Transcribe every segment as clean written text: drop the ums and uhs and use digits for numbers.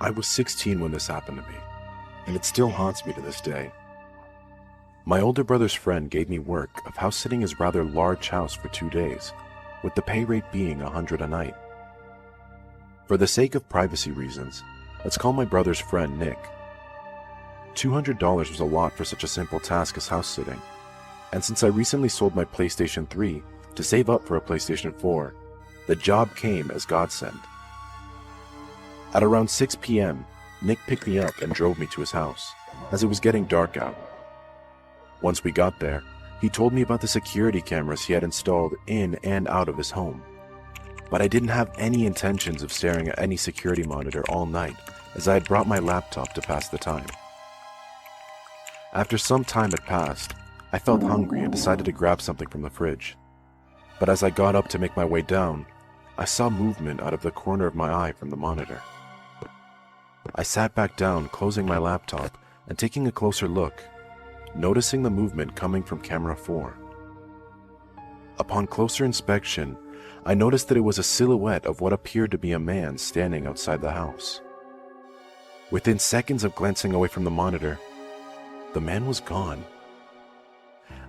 I was 16 when this happened to me, and it still haunts me to this day. My older brother's friend gave me work of house-sitting his rather large house for 2 days, with the pay rate being $100 a night. For the sake of privacy reasons, let's call my brother's friend Nick. $200 was a lot for such a simple task as house-sitting, and since I recently sold my PlayStation 3 to save up for a PlayStation 4, the job came as godsend. At around 6 p.m., Nick picked me up and drove me to his house, as it was getting dark out. Once we got there, he told me about the security cameras he had installed in and out of his home. But I didn't have any intentions of staring at any security monitor all night, as I had brought my laptop to pass the time. After some time had passed, I felt hungry and decided to grab something from the fridge. But as I got up to make my way down, I saw movement out of the corner of my eye from the monitor. I sat back down, closing my laptop and taking a closer look, noticing the movement coming from camera 4. Upon closer inspection, I noticed that it was a silhouette of what appeared to be a man standing outside the house. Within seconds of glancing away from the monitor, the man was gone.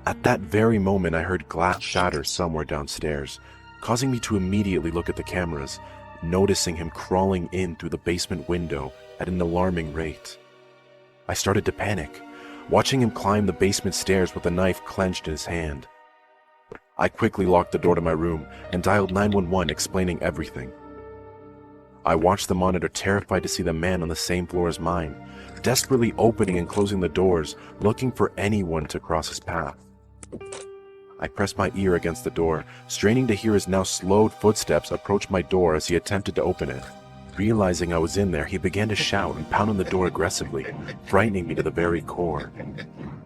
At that very moment, I heard glass shatter somewhere downstairs, causing me to immediately look at the cameras, noticing him crawling in through the basement window at an alarming rate. I started to panic, watching him climb the basement stairs with a knife clenched in his hand. I quickly locked the door to my room and dialed 911, explaining everything. I watched the monitor, terrified to see the man on the same floor as mine, desperately opening and closing the doors, looking for anyone to cross his path. I pressed my ear against the door, straining to hear his now slowed footsteps approach my door as he attempted to open it. Realizing I was in there, he began to shout and pound on the door aggressively, frightening me to the very core.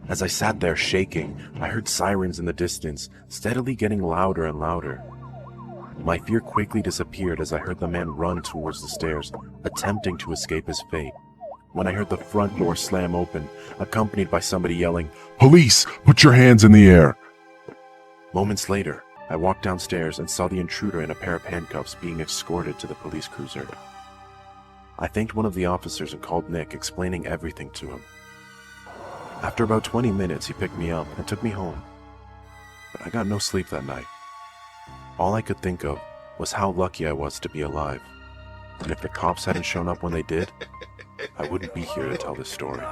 As I sat there shaking, I heard sirens in the distance, steadily getting louder and louder. My fear quickly disappeared as I heard the man run towards the stairs, attempting to escape his fate, when I heard the front door slam open, accompanied by somebody yelling, "Police, put your hands in the air!" Moments later, I walked downstairs and saw the intruder in a pair of handcuffs being escorted to the police cruiser. I thanked one of the officers and called Nick, explaining everything to him. After about 20 minutes, he picked me up and took me home. But I got no sleep that night. All I could think of was how lucky I was to be alive. And if the cops hadn't shown up when they did, I wouldn't be here to tell this story.